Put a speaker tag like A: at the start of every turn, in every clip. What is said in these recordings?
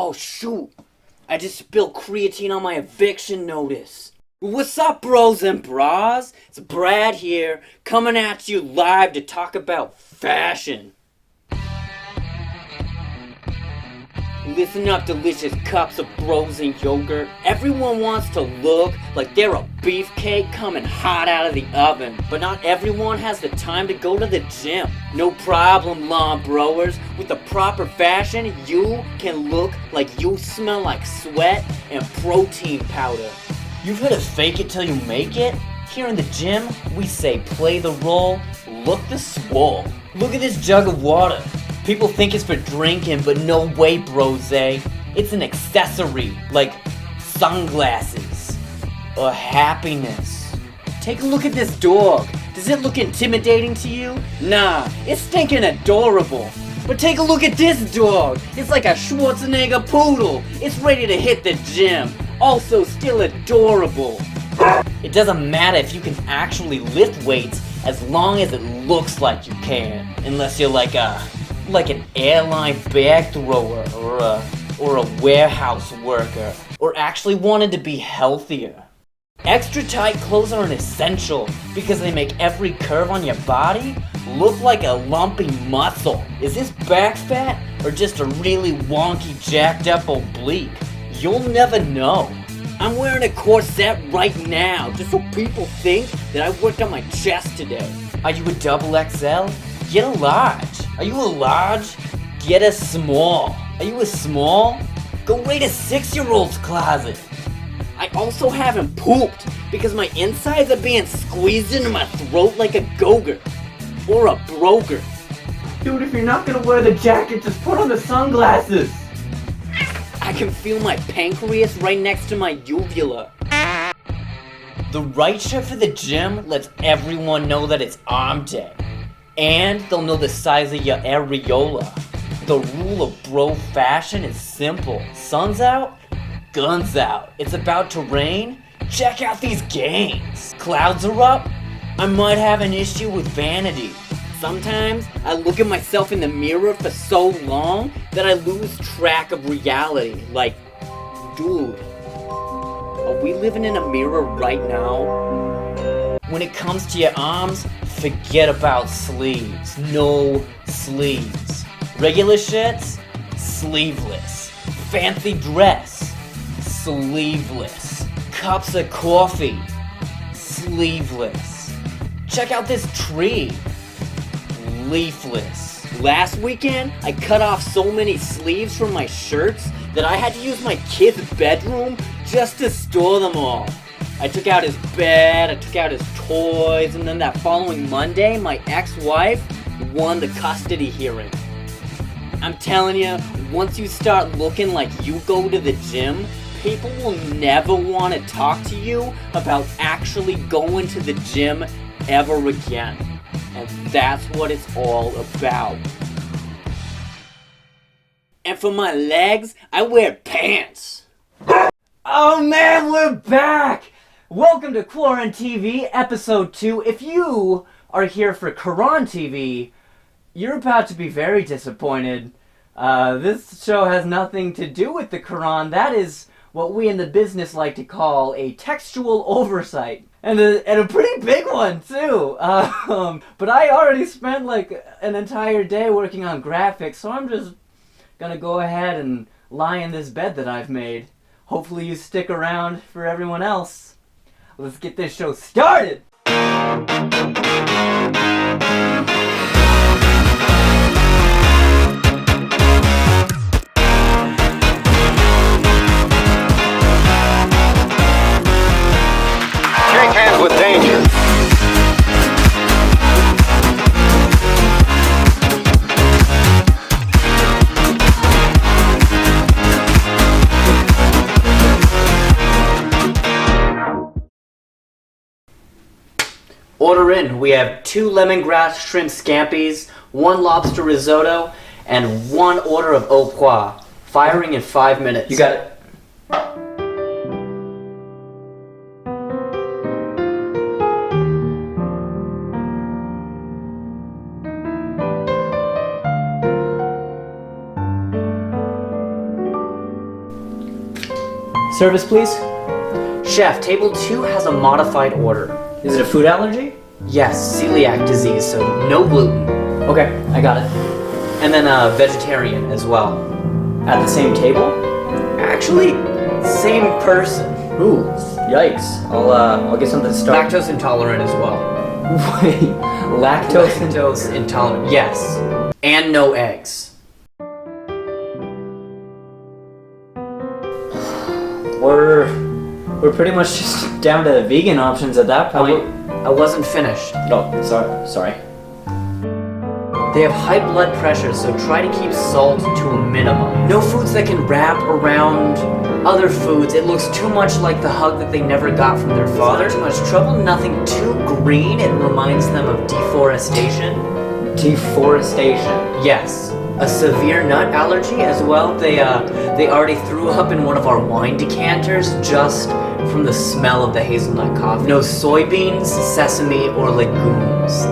A: Oh shoot, I just spilled creatine on my eviction notice. What's up, bros and bras? It's Brad here, coming at you live to talk about fashion. Listen up, delicious cups of frozen yogurt. Everyone wants to look like they're a beefcake coming hot out of the oven, but not everyone has the time to go to the gym. No problem, lawn browers. With the proper fashion, you can look like you smell like sweat and protein powder. You've heard of fake it till you make it? Here in the gym, we say play the role, look the swole. Look at this jug of water. People think it's for drinking, but no way, brose. It's an accessory, like sunglasses or happiness. Take a look at this dog. Does it look intimidating to you? Nah, it's stinking adorable. But take a look at this dog. It's like a Schwarzenegger poodle. It's ready to hit the gym. Also still adorable. It doesn't matter if you can actually lift weights as long as it looks like you can. Unless you're like an airline bag thrower or a warehouse worker, or actually wanted to be healthier. Extra tight clothes are an essential because they make every curve on your body look like a lumpy muscle. Is this back fat or just a really wonky jacked up oblique? You'll never know. I'm wearing a corset right now just so people think that I worked on my chest today. Are you a double XL? Get a large. Are you a large? Get a small. Are you a small? Go raid a 6-year-old's closet. I also haven't pooped because my insides are being squeezed into my throat like a go-gurt. Or a broker. Dude, if you're not gonna wear the jacket, just put on the sunglasses. I can feel my pancreas right next to my uvula. The right shirt for the gym lets everyone know that it's arm day. And they'll know the size of your areola. The rule of bro fashion is simple. Sun's out, guns out. It's about to rain? Check out these gains. Clouds are up? I might have an issue with vanity. Sometimes I look at myself in the mirror for so long that I lose track of reality. Like, dude, are we living in a mirror right now? When it comes to your arms, forget about sleeves. No sleeves. Regular shirts, sleeveless. Fancy dress, sleeveless. Cups of coffee, sleeveless. Check out this tree, leafless. Last weekend, I cut off so many sleeves from my shirts that I had to use my kid's bedroom just to store them all. I took out his bed, I took out his toys, and then that following Monday, my ex-wife won the custody hearing. I'm telling you, once you start looking like you go to the gym, people will never want to talk to you about actually going to the gym ever again. And that's what it's all about. And for my legs, I wear pants. Oh man, we're back! Welcome to QuaranTV Ep.2. If you are here for QuaranTV, you're about to be very disappointed. This show has nothing to do with the Quran. That is what we in the business like to call a textual oversight. And a pretty big one, too. But I already spent like an entire day working on graphics, so I'm just gonna go ahead and lie in this bed that I've made. Hopefully you stick around for everyone else. Let's get this show started!
B: Shake hands with danger.
A: Order in. We have 2 lemongrass shrimp scampies, 1 lobster risotto, and 1 order of au pois. Firing in 5 minutes. You got it.
B: Service, please.
A: Chef, table 2 has a modified order.
B: Is it a food allergy?
A: Yes, celiac disease, so no gluten.
B: Okay, I got it.
A: And then vegetarian as well.
B: At the same table?
A: Actually, same person.
B: Ooh, yikes. I'll get something to start.
A: Lactose intolerant as well.
B: Wait,
A: Lactose intolerant, yes. And no eggs.
B: We're pretty much just down to vegan options at that point.
A: I wasn't finished.
B: Oh, sorry.
A: They have high blood pressure, so try to keep salt to a minimum. No foods that can wrap around other foods. It looks too much like the hug that they never got from their father. Too much trouble, nothing too green. It reminds them of deforestation.
B: Deforestation.
A: Yes. A severe nut allergy as well. They already threw up in one of our wine decanters just from the smell of the hazelnut coffee. No soybeans, sesame, or legumes.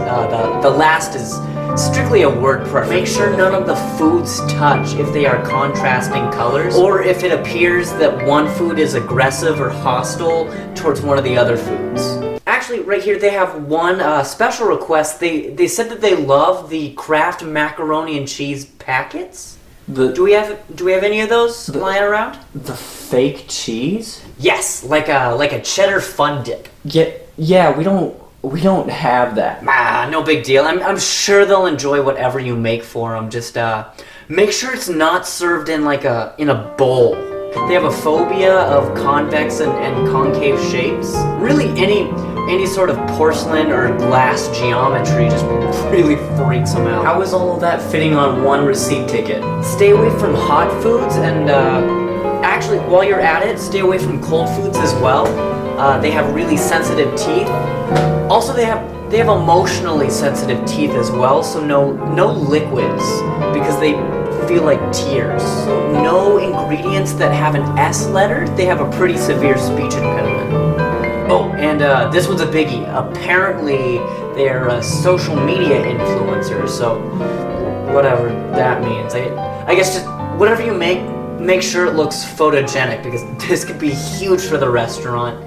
A: The last is strictly a word preference. Make sure none of the foods touch if they are contrasting colors, or if it appears that one food is aggressive or hostile towards one of the other foods. Actually, right here they have one special request. They said that they love the Kraft macaroni and cheese packets. Do we have any of those lying around?
B: The fake cheese?
A: Yes, like a cheddar fun dip.
B: Yeah, we don't have that.
A: No big deal. I'm sure they'll enjoy whatever you make for them. Just make sure it's not served in in a bowl. They have a phobia of convex and concave shapes. Really, any sort of porcelain or glass geometry just really freaks them out.
B: How is all of that fitting on one receipt ticket?
A: Stay away from hot foods, and actually, while you're at it, stay away from cold foods as well. They have really sensitive teeth. Also, they have emotionally sensitive teeth as well, so no liquids, because they feel like tears. So no ingredients that have an S letter. They have a pretty severe speech impediment. Oh, and this one's a biggie. Apparently, they're social media influencers, so whatever that means. I guess just whatever you make sure it looks photogenic, because this could be huge for the restaurant.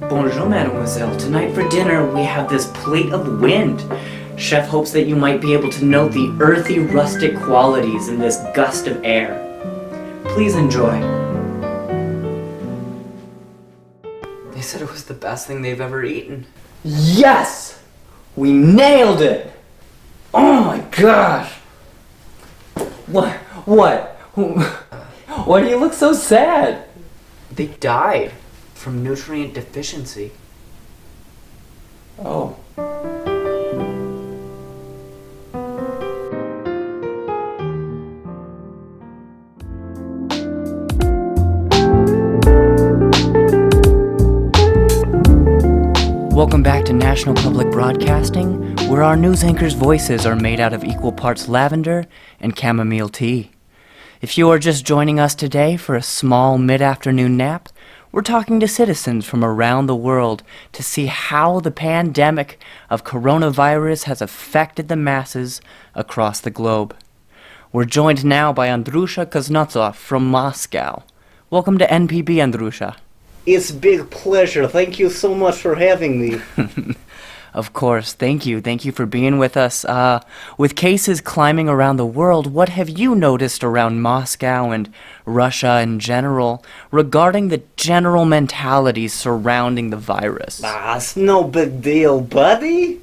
A: Bonjour, mademoiselle. Tonight for dinner, we have this plate of wind. Chef hopes that you might be able to note the earthy, rustic qualities in this gust of air. Please enjoy. They said it was the best thing they've ever eaten.
B: Yes! We nailed it! Oh my gosh! What? Why do you look so sad?
A: They died from nutrient deficiency.
B: Oh.
A: Welcome back to National Public Broadcasting, where our news anchors' voices are made out of equal parts lavender and chamomile tea. If you are just joining us today for a small mid-afternoon nap, we're talking to citizens from around the world to see how the pandemic of coronavirus has affected the masses across the globe. We're joined now by Andrusha Kuznetsov from Moscow. Welcome to NPB, Andrusha.
C: It's a big pleasure. Thank you so much for having me.
A: Of course. Thank you. Thank you for being with us. With cases climbing around the world, what have you noticed around Moscow and Russia in general regarding the general mentality surrounding the virus?
C: It's no big deal, buddy.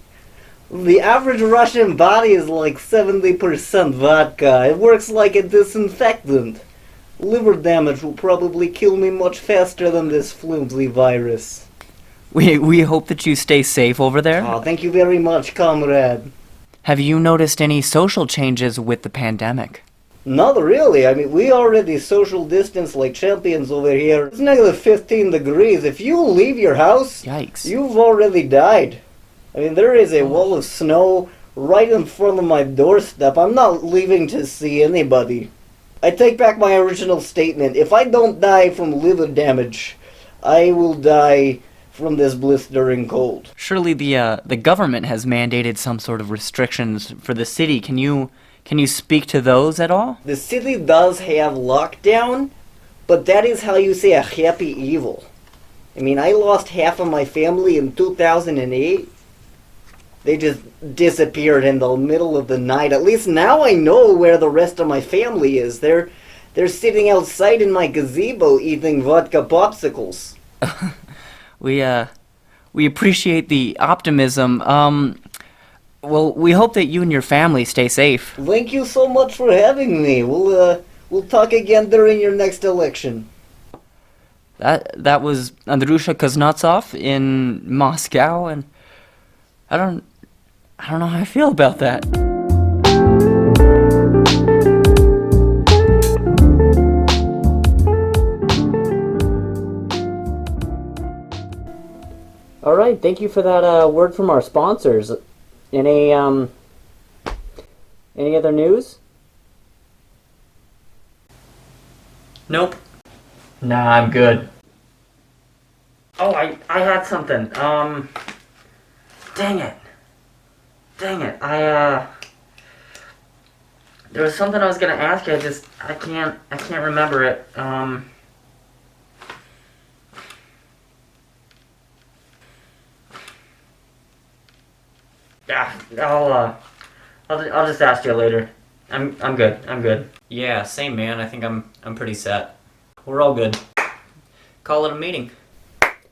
C: The average Russian body is like 70% vodka. It works like a disinfectant. Liver damage will probably kill me much faster than this flimsy virus.
A: We hope that you stay safe over there.
C: Oh, thank you very much, comrade.
A: Have you noticed any social changes with the pandemic?
C: Not really. I mean, we already social distance like champions over here. It's negative 15 degrees. If you leave your house,
A: Yikes.
C: you've already died. I mean, there is a wall of snow right in front of my doorstep. I'm not leaving to see anybody. I take back my original statement. If I don't die from liver damage, I will die from this blistering cold.
A: Surely the government has mandated some sort of restrictions for the city. Can you
D: Can you speak to those at all?
C: The city does have lockdown, but that is how you say a happy evil. I mean, I lost half of my family in 2008. They just disappeared in the middle of the night. At least now I know where the rest of my family is. They're sitting outside in my gazebo eating vodka popsicles.
D: We appreciate the optimism. Well, we hope that you and your family stay safe.
C: Thank you so much for having me. We'll talk again during your next election.
D: That was Andrusha Kuznetsov in Moscow, and I don't know how I feel about that.
A: All right, thank you for that word from our sponsors. Any other news?
D: Nope. Nah, I'm good.
A: Oh, I had something. Dang it. There was something I was gonna ask you. I can't remember it. Yeah, I'll just ask you later. I'm good.
D: Yeah, same man. I think I'm pretty set. We're all good. Call it a meeting.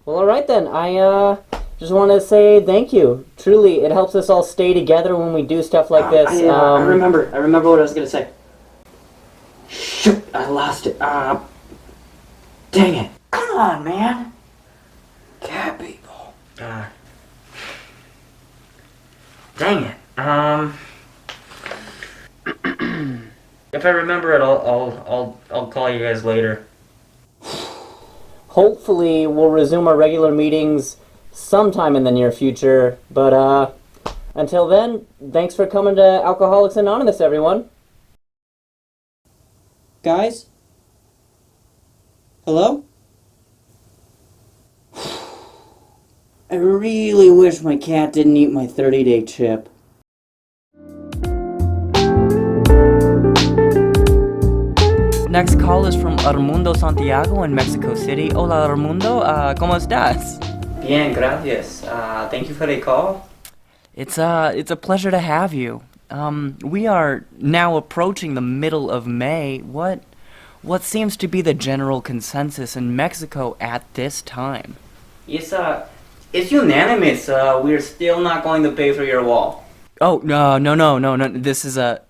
A: Well, all right then. I just want to say thank you. Truly, it helps us all stay together when we do stuff like this.
B: I remember what I was gonna say. Shoot, I lost it. Dang it. Come on, man. Cat people.
A: Dang it. If I remember it, I'll call you guys later. Hopefully, we'll resume our regular meetings sometime in the near future. But until then, thanks for coming to Alcoholics Anonymous, everyone.
E: Guys? Hello? I really wish my cat didn't eat my 30-day chip.
D: Next call is from Armundo Santiago in Mexico City. Hola, Armundo. ¿Cómo estás?
B: Bien, gracias. Thank you for the call.
D: It's a pleasure to have you. We are now approaching the middle of May. What seems to be the general consensus in Mexico at this time?
B: It's unanimous. We're still not going to pay for your wall.
D: Oh, no. This is this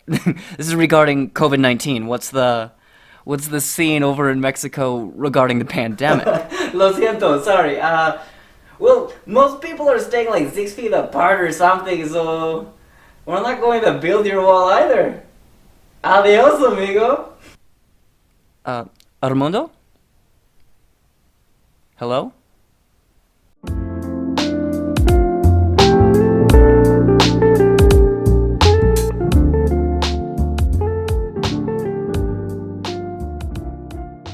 D: is regarding COVID-19. What's the scene over in Mexico regarding the pandemic?
B: Lo siento, sorry. Well, most people are staying like 6 feet apart or something, so we're not going to build your wall either. Adios, amigo.
D: Armando? Hello?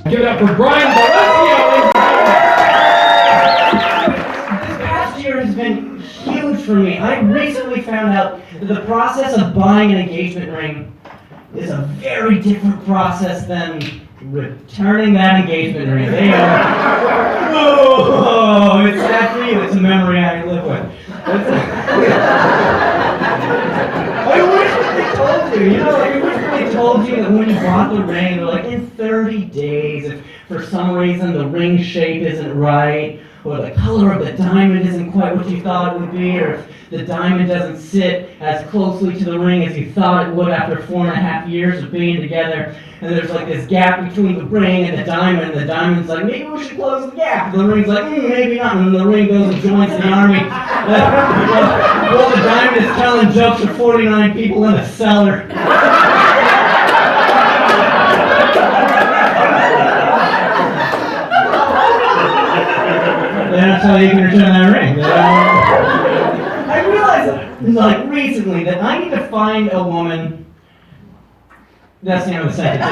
F: Give it up for Brian Valencia. This past year has been huge for me. I recently found out that the process of buying an engagement ring is a very different process than returning that engagement ring. They are... Oh, it's sad for you. It's a memory I live with. I wish they told you, I wish they told you that when you bought the ring, they're like, in 30 days, if for some reason the ring shape isn't right, or the color of the diamond isn't quite what you thought it would be, or if the diamond doesn't sit as closely to the ring as you thought it would after 4.5 years of being together, and there's like this gap between the ring and the diamond's like, maybe we should close the gap, and the ring's like, maybe not, and the ring goes and joins the army. Well, the diamond is telling jokes to 49 people in a cellar. That's how you can return that ring. I realized, like, recently that I need to find a woman. That's the end of the sentence. I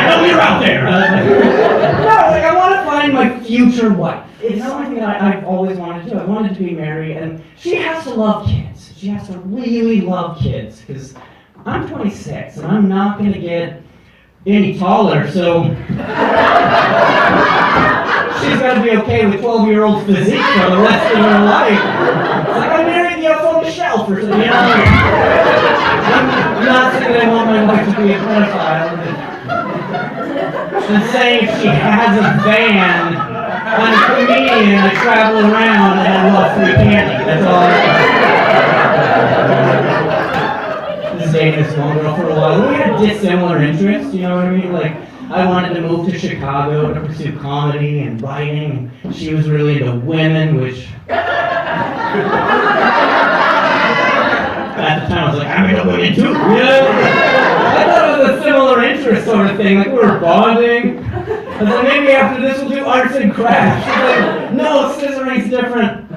F: know you're out there. I want to find my future wife. It's something that I've always wanted to do. I wanted to be married, and she has to love kids. she has to really love kids, because I'm 26 and I'm not going to get any taller, so she's got to be okay with 12-year-old physique for the rest of her life. It's like I'm marrying you up on the shelf or something, you know? I'm not saying that I want my wife to be a pedophile. I'm saying if she has a van, I'm a comedian, I travel around, and I love free candy. That's all I was dating this one girl for a while. We had dissimilar interests, you know what I mean? Like, I wanted to move to Chicago to pursue comedy and writing, and she was really into women, which... At the time, I was like, I'm into women too, you know? I thought it was a similar interest sort of thing, like we were bonding. I was like, maybe after this we'll do arts and crafts. She's like, no, scissoring's different.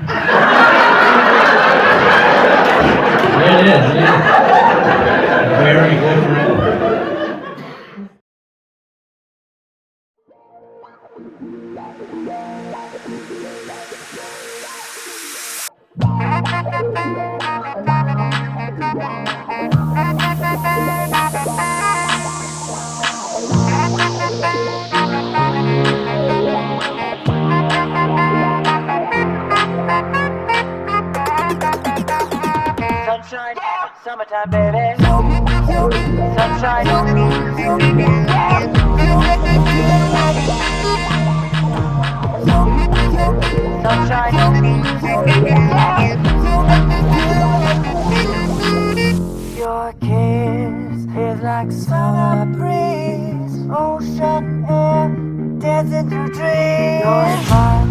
F: It is, yeah. Very different.
G: Sunshine, summertime, baby. Sunshine, your kiss is like summer breeze, ocean air, dancing through dreams. Your smile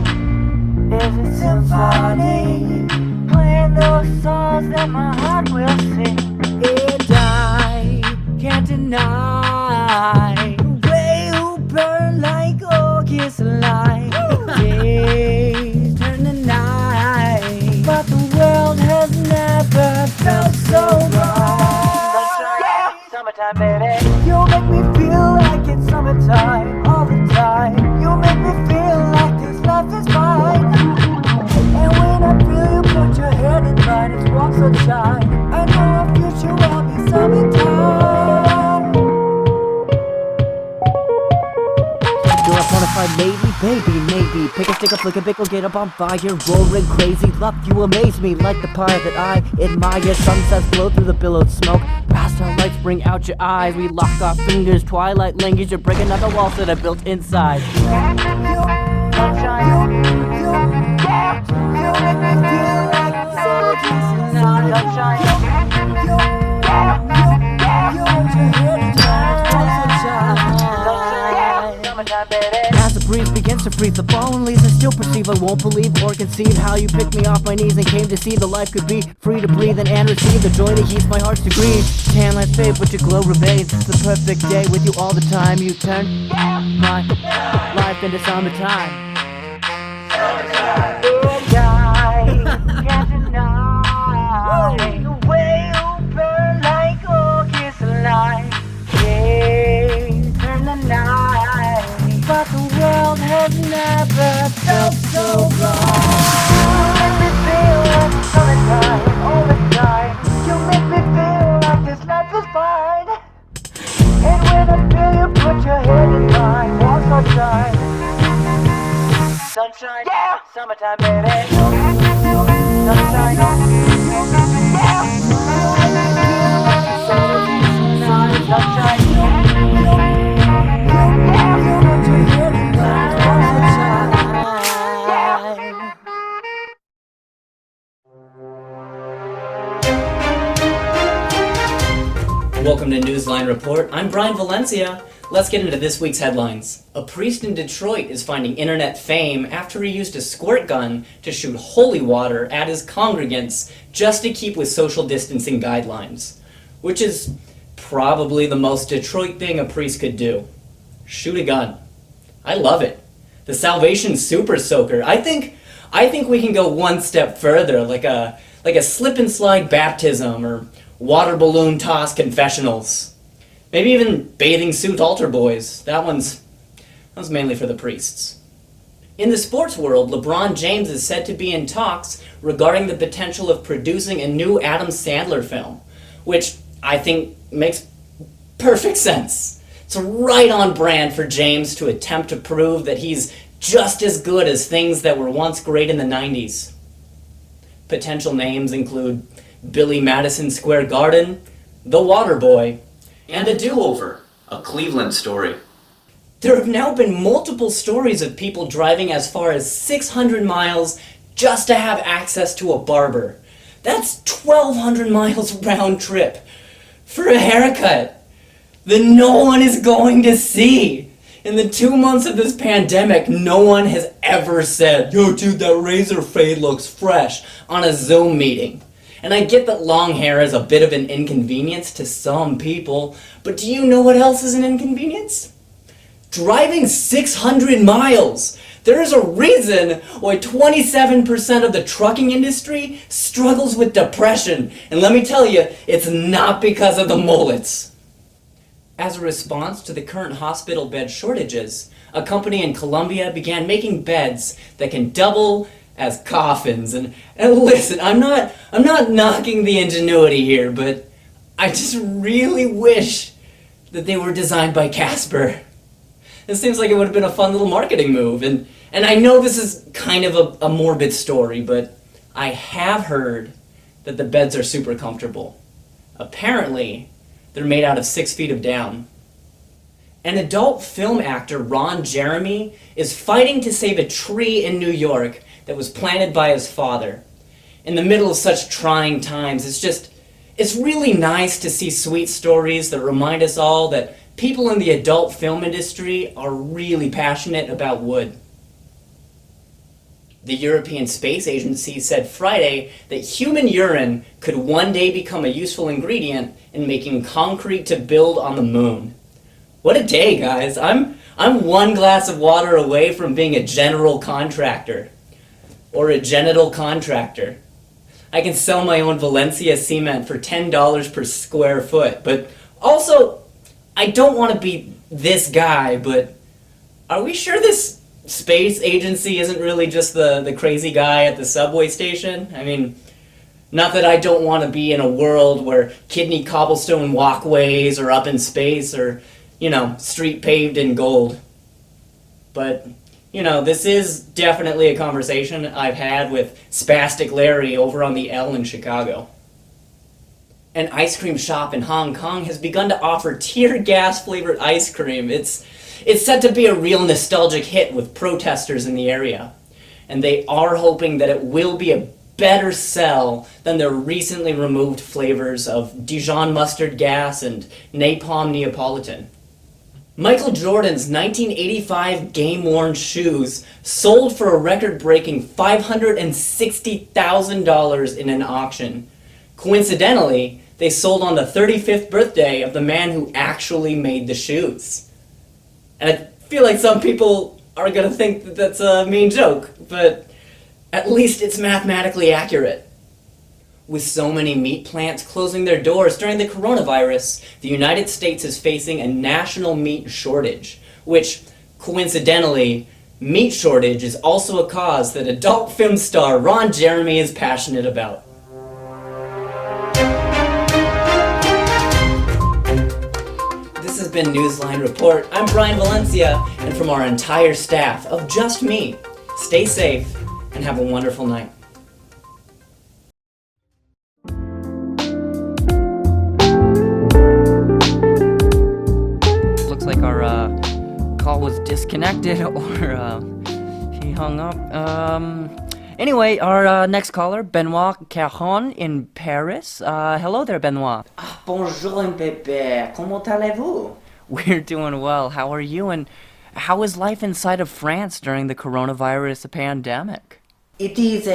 G: is a symphony, playing those songs that my heart will sing. And I can't deny the way you burn like August light. Days turn to night, but the world has never felt so right. Sunshine, summertime, baby. You make me feel like it's summertime all the time. You make me feel like this life is mine. And when I feel you put your head in mine, it's warm sunshine. I know our future will be summertime.
E: You're a bonafide lady, baby, maybe. Pick a stick up, flick a bickle, get up on fire, roaring crazy. Love, you amaze me like the fire that I admire. Sunsets blow through the billowed smoke. Pastel lights bring out your eyes. We lock our fingers, twilight lingers. You're breaking out the walls that I built inside.
G: Sunshine, you make me feel like sunshine.
E: As the breeze begins to breathe, the fallen leaves I still perceive. I won't believe or conceive how you picked me off my knees and came to see the life could be free to breathe and receive the joy that heats my heart's degrees. Tan lights fade, but your glow remains. It's the perfect day with you all the time. You turn my life into summertime.
G: And I can't deny the way you burn like August light. Days turn to night, but the world has never felt so right. You make me feel like summertime all the time. You make me feel like this life is fine. And when I feel you put your head in mine, warm sunshine. Sunshine, yeah, summertime, baby. Sunshine, yeah.
A: Welcome to Newsline Report. I'm Brian Valencia. Let's get into this week's headlines. A priest in Detroit is finding internet fame after he used a squirt gun to shoot holy water at his congregants just to keep with social distancing guidelines. Which is probably the most Detroit thing a priest could do. Shoot a gun. I love it. The Salvation Super Soaker. I think we can go one step further, like a slip and slide baptism or water balloon toss confessionals. Maybe even bathing suit altar boys. That one's mainly for the priests. In the sports world, LeBron James is said to be in talks regarding the potential of producing a new Adam Sandler film, which I think makes perfect sense. It's right on brand for James to attempt to prove that he's just as good as things that were once great in the 90s. Potential names include Billy Madison Square Garden, The Waterboy, and A Do-Over, a Cleveland story. There have now been multiple stories of people driving as far as 600 miles just to have access to a barber. That's 1,200 miles round trip for a haircut that no one is going to see. In the 2 months of this pandemic, no one has ever said, "Yo, dude, that razor fade looks fresh," on a Zoom meeting. And I get that long hair is a bit of an inconvenience to some people, but do you know what else is an inconvenience? Driving 600 miles. There is a reason why 27% of the trucking industry struggles with depression. And let me tell you, it's not because of the mullets. As a response to the current hospital bed shortages, a company in Colombia began making beds that can double as coffins. And listen, I'm not knocking the ingenuity here, but I just really wish that they were designed by Casper. It seems like it would have been a fun little marketing move, and I know this is kind of a morbid story, but I have heard that the beds are super comfortable. Apparently, they're made out of 6 feet of down. An adult film actor, Ron Jeremy, is fighting to save a tree in New York that was planted by his father. In the middle of such trying times, it's really nice to see sweet stories that remind us all that people in the adult film industry are really passionate about wood. The European Space Agency said Friday that human urine could one day become a useful ingredient in making concrete to build on the moon. What a day, guys. I'm one glass of water away from being a general contractor. Or a genital contractor. I can sell my own Valencia cement for $10 per square foot, but also, I don't want to be this guy, but are we sure this space agency isn't really just the crazy guy at the subway station? I mean, not that I don't want to be in a world where kidney cobblestone walkways are up in space or, street paved in gold. But, this is definitely a conversation I've had with Spastic Larry over on the L in Chicago. An ice cream shop in Hong Kong has begun to offer tear gas flavored ice cream. It's said to be a real nostalgic hit with protesters in the area. And they are hoping that it will be a better sell than their recently removed flavors of Dijon mustard gas and napalm Neapolitan. Michael Jordan's 1985 game-worn shoes sold for a record-breaking $560,000 in an auction. Coincidentally, they sold on the 35th birthday of the man who actually made the shoes. And I feel like some people are going to think that that's a mean joke, but at least it's mathematically accurate. With so many meat plants closing their doors during the coronavirus, the United States is facing a national meat shortage, which, coincidentally, meat shortage is also a cause that adult film star Ron Jeremy is passionate about. This has been Newsline Report. I'm Brian Valencia, and from our entire staff of Just Me, stay safe and have a wonderful night.
D: Looks like our call was disconnected, or he hung up. Anyway, our next caller, Benoit Caron in Paris. Hello there, Benoit.
B: Bonjour, bébé. Comment allez-vous?
D: We're doing well. How are you? And how is life inside of France during the coronavirus pandemic?
B: It is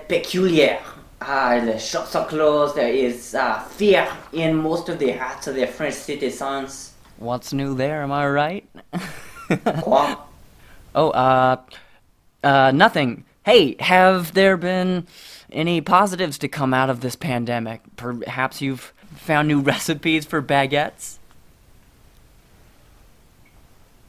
B: peculiar. The shops are closed. There is fear in most of the hearts of the French citizens.
D: What's new there, am I right?
B: Quoi?
D: Oh, nothing. Hey, have there been any positives to come out of this pandemic? Perhaps you've found new recipes for baguettes?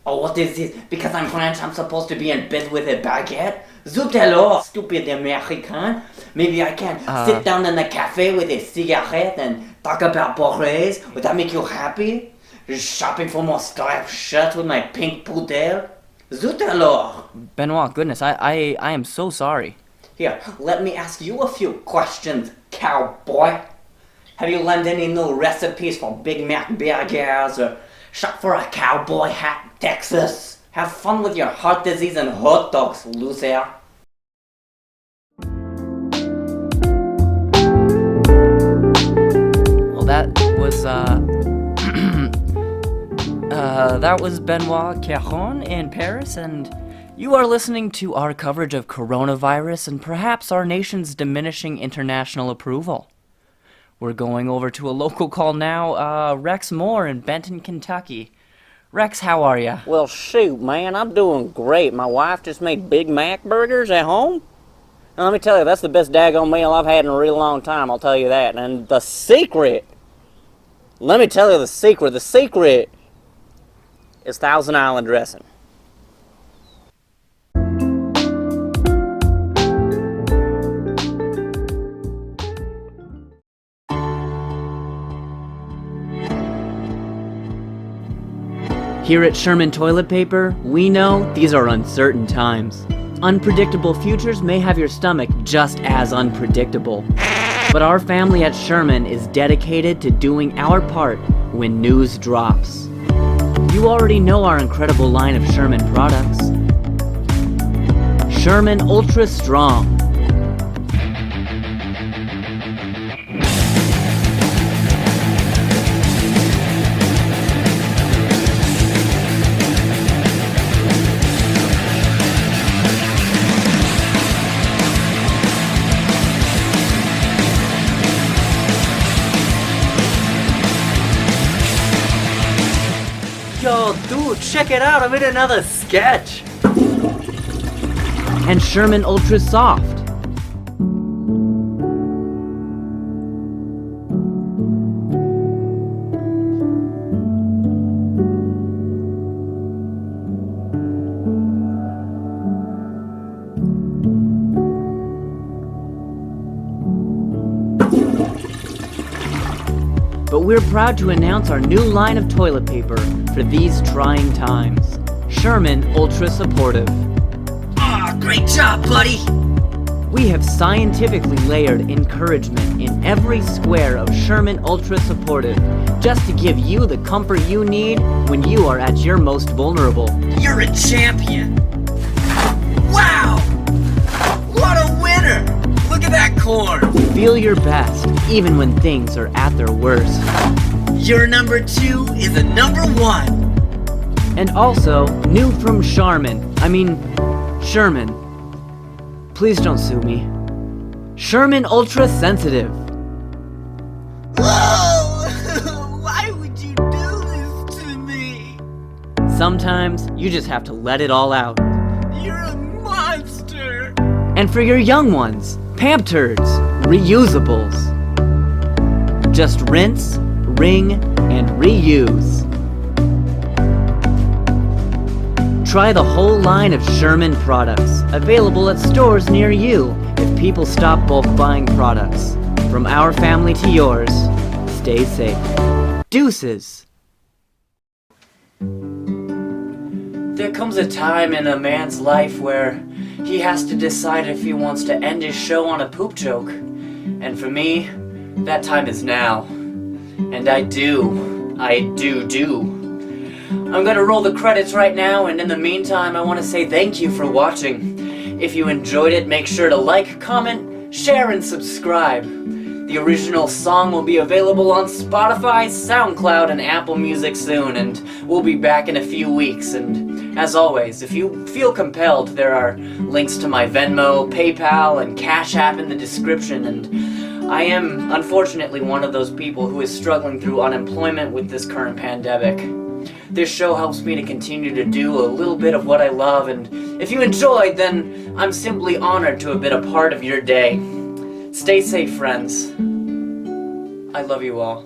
A: Oh, what is this? Because I'm French, I'm supposed to be in bed with a baguette? Zut alors, stupid American. Maybe I can sit down in a cafe with a cigarette and talk about bourrées. Would that make you happy? Just shopping for more striped shirts with my pink poodle? Zut alors.
D: Benoit, goodness, I am so sorry.
A: Here, let me ask you a few questions, cowboy. Have you learned any new recipes for Big Mac burgers or shop for a cowboy hat in Texas? Have fun with your heart disease and hot dogs, loser.
D: Well, that was Benoit Caron in Paris, and you are listening to our coverage of coronavirus and perhaps our nation's diminishing international approval. We're going over to a local call now, Rex Moore in Benton, Kentucky. Rex, how are ya?
H: Well, shoot, man, I'm doing great. My wife just made Big Mac burgers at home. And let me tell you, that's the best daggone meal I've had in a real long time, I'll tell you that. And the secret, let me tell you the secret is Thousand Island dressing.
D: Here at Sherman Toilet Paper, we know these are uncertain times. Unpredictable futures may have your stomach just as unpredictable. But our family at Sherman is dedicated to doing our part when news drops. You already know our incredible line of Sherman products. Sherman Ultra Strong.
A: Yo, dude, check it out, I made another sketch.
D: And Sherman Ultra Soft. But we're proud to announce our new line of toilet paper for these trying times. Sherman Ultra Supportive.
A: Ah, great job, buddy.
D: We have scientifically layered encouragement in every square of Sherman Ultra Supportive, just to give you the comfort you need when you are at your most vulnerable.
A: You're a champion. Wow! What a winner! Look at that corn.
D: Feel your best, even when things are at their worst.
A: Your number 2 is a number 1.
D: And also, new from Sherman. Please don't sue me. Sherman Ultra Sensitive.
A: Whoa! Why would you do this to me?
D: Sometimes you just have to let it all out.
A: You're a monster.
D: And for your young ones, Pamp-Turds, reusables. Just rinse, wring, and reuse. Try the whole line of Sherman products, available at stores near you if people stop bulk buying products. From our family to yours, stay safe. Deuces.
A: There comes a time in a man's life where he has to decide if he wants to end his show on a poop joke. And for me, that time is now. And I do. I'm gonna roll the credits right now, and in the meantime, I want to say thank you for watching. If you enjoyed it, make sure to like, comment, share, and subscribe. The original song will be available on Spotify, SoundCloud, and Apple Music soon, and we'll be back in a few weeks. And as always, if you feel compelled, there are links to my Venmo, PayPal, and CashApp in the description, and I am, unfortunately, one of those people who is struggling through unemployment with this current pandemic. This show helps me to continue to do a little bit of what I love, and if you enjoyed, then I'm simply honored to have been a part of your day. Stay safe, friends. I love you all.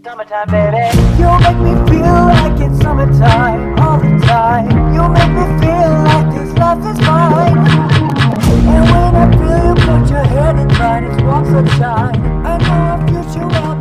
G: Summertime, baby. You make me feel like it's summer. summertime, all the time. You make me feel like this life is mine. And when I feel you put your head in mine, it's warm sunshine. I know our future will